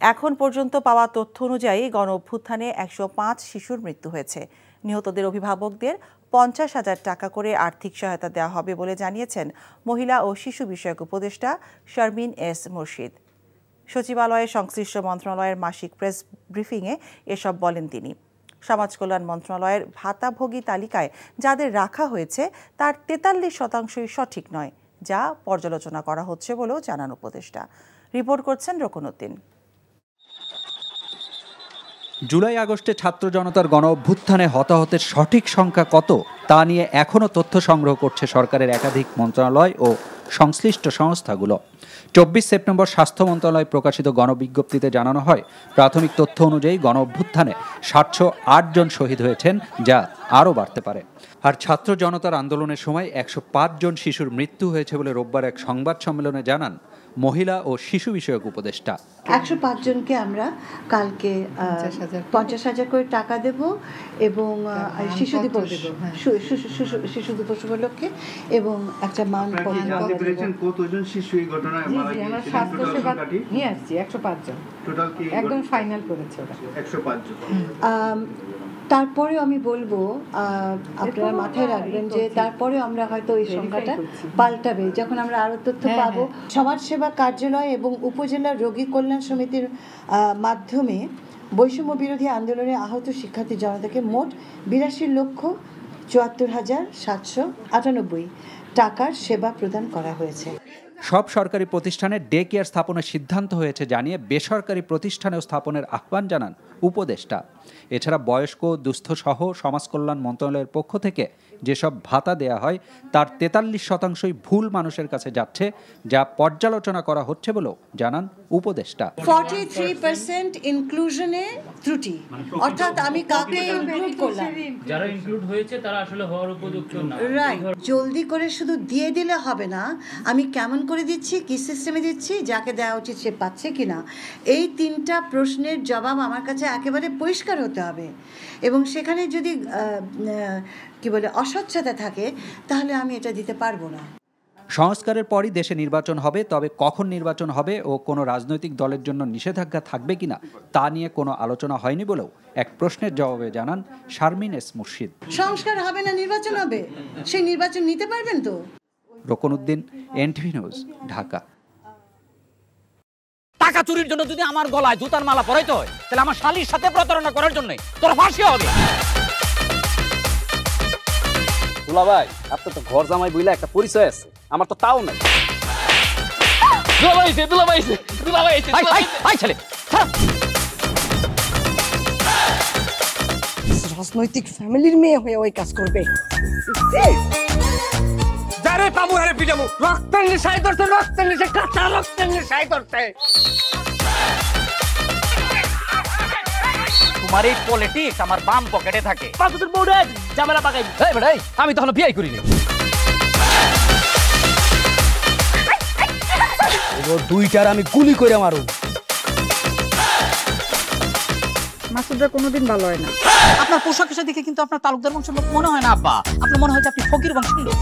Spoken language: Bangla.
এখন পর্যন্ত পাওয়া তথ্য অনুযায়ী গণঅভ্যুত্থানে 105 শিশুর মৃত্যু হয়েছে। নিহতদের অভিভাবকদের 50,000 টাকা করে আর্থিক সহায়তা দেওয়া হবে বলে জানিয়েছেন মহিলা ও শিশু বিষয়ক উপদেষ্টা শারমিন এস মুর্শিদ। সচিবালয়ে সংশ্লিষ্ট মন্ত্রণালয়ের মাসিক প্রেস ব্রিফিংয়ে এসব বলেন তিনি। সমাজ কল্যাণ মন্ত্রণালয়ের ভাতাভোগী তালিকায় যাদের রাখা হয়েছে তার 43% সঠিক নয়, যা পর্যালোচনা করা হচ্ছে বলেও জানান উপদেষ্টা। রিপোর্ট করছেন রকুনউদ্দিন। জুলাই আগস্টে ছাত্র জনতার গণ অভ্যুত্থানে হতাহতের সঠিক সংখ্যা কত তা নিয়ে এখনও তথ্য সংগ্রহ করছে সরকারের একাধিক মন্ত্রণালয় ও সংশ্লিষ্ট সংস্থাগুলো। 24 সেপ্টেম্বর স্বাস্থ্য মন্ত্রণালয় প্রকাশিত গণবিজ্ঞপ্তিতে জানানো হয়, প্রাথমিক তথ্য অনুযায়ী গণ অভ্যুত্থানে 708 জন শহীদ হয়েছেন, যা আরও বাড়তে পারে। আর ছাত্র জনতার আন্দোলনের সময় 105 জন শিশুর মৃত্যু হয়েছে বলে রোববার এক সংবাদ সম্মেলনে জানান মহিলা ও শিশু বিষয়ক উপদেষ্টা। 105 জনকে আমরা কালকে 50,000 করে টাকা দেব এবং শিশু দিবস শিশু দিবস উপলক্ষে এবং একটা মান কতজন শিশু এই ঘটনায় আমরা স্বাস্থ্য সেবা নিয়ে আসছি 105 জন টোটাল কি একদম ফাইনাল করেছে ওরা 105 জন। তারপরেও আমি বলবো আপনারা মাথায় রাখবেন যে তারপরেও আমরা হয়তো এই সংখ্যাটা পাল্টাবে যখন আমরা আরও তথ্য পাবো। সমাজসেবা কার্যালয় এবং উপজেলা রোগী কল্যাণ সমিতির মাধ্যমে বৈষম্য বিরোধী আন্দোলনে আহত শিক্ষার্থী জনতাকে মোট 82,74,798 টাকার সেবা প্রদান করা হয়েছে। সব সরকারি প্রতিষ্ঠানে ডে কেয়ার স্থাপনের সিদ্ধান্ত হয়েছে জানিয়ে বেসরকারি প্রতিষ্ঠানেও স্থাপনের আহ্বান জানান উপদেষ্টা। এছাড়া বয়স্ক দুস্থ সহ সমাজ কল্যাণ মন্ত্রণালয়ের পক্ষ থেকে যেসব ভাতা দেয়া হয় তার 43% ভুল মানুষের কাছে যাচ্ছে, যা পর্যালোচনা করা হচ্ছে বলেও জানান উপদেষ্টা। 43% ইনক্লুশনে ত্রুটি, অর্থাৎ আমি কাকে ইনক্লুড করলাম, যারা ইনক্লুড হয়েছে তারা আসলে হওয়ার উপযুক্ত না। রাইট, জলদি করে শুধু দিয়ে দিলে হবে না, আমি কেমন করে দিচ্ছি, কি সিস্টেমে দিচ্ছি, যাকে দেওয়া উচিত সে পাচ্ছে কিনা, এই 3টা প্রশ্নের জবাব আমার কাছে একেবারে পরিষ্কার হতে হবে। এবং সেখানে যদি কি বলে অস্বচ্ছতা থাকে তাহলে আমি এটা দিতে পারবো না। সংস্কারের পরই দেশে নির্বাচন হবে, তবে কখন নির্বাচন হবে ও কোনো রাজনৈতিক দলের জন্য নিষেধাজ্ঞা থাকবে কিনা তা নিয়ে কোনো আলোচনা হয়নি বলেও এক প্রশ্নের জবাবে জানান শারমিন এস মুর্শিদ। সংস্কার হবে না, নির্বাচন হবে, সেই নির্বাচন নিতে পারবেন তো। রকুনউদ্দিন, এনটিভি নিউজ, ঢাকা। টাকা চুরির জন্য যদি আমার গলায় জুতার মালা পরাইতে হয় তাহলে আমার শালীর সাথে প্রতারণা করার জন্য তোর ফাঁসি হবে। দুলা ভাই, আপনার তো ঘর জামাই বইলা একটা পরিচয় আছে, আমার তো তাও নাই। রাজনৈতিক ফ্যামিলির মেয়ে হয়ে ওই কাজ করবে। যারে পাবো আরে পিটাবো, রক্তের নেশায় ধরতে, রক্তের নেশায়, কাঁচা রক্তের নেশায় ধরতে। তোমার এই পলিটিক্স আমার বাম পকেটে থাকে। পাঁচদের বউরে ঝামেলা পাকাই। এই বেটাই, আমি তখন বিয়ে করিনি। এবার 2টার আমি গুলি করে মারুম। মাসুদরা কোনোদিন ভালো হয় না। আপনার পোশাক আশাক দেখে কিন্তু আপনার তালুকদার বংশের লোক মনে হয় না আব্বা, আপনার মনে হয় যে আপনি ফকির বংশের লোক।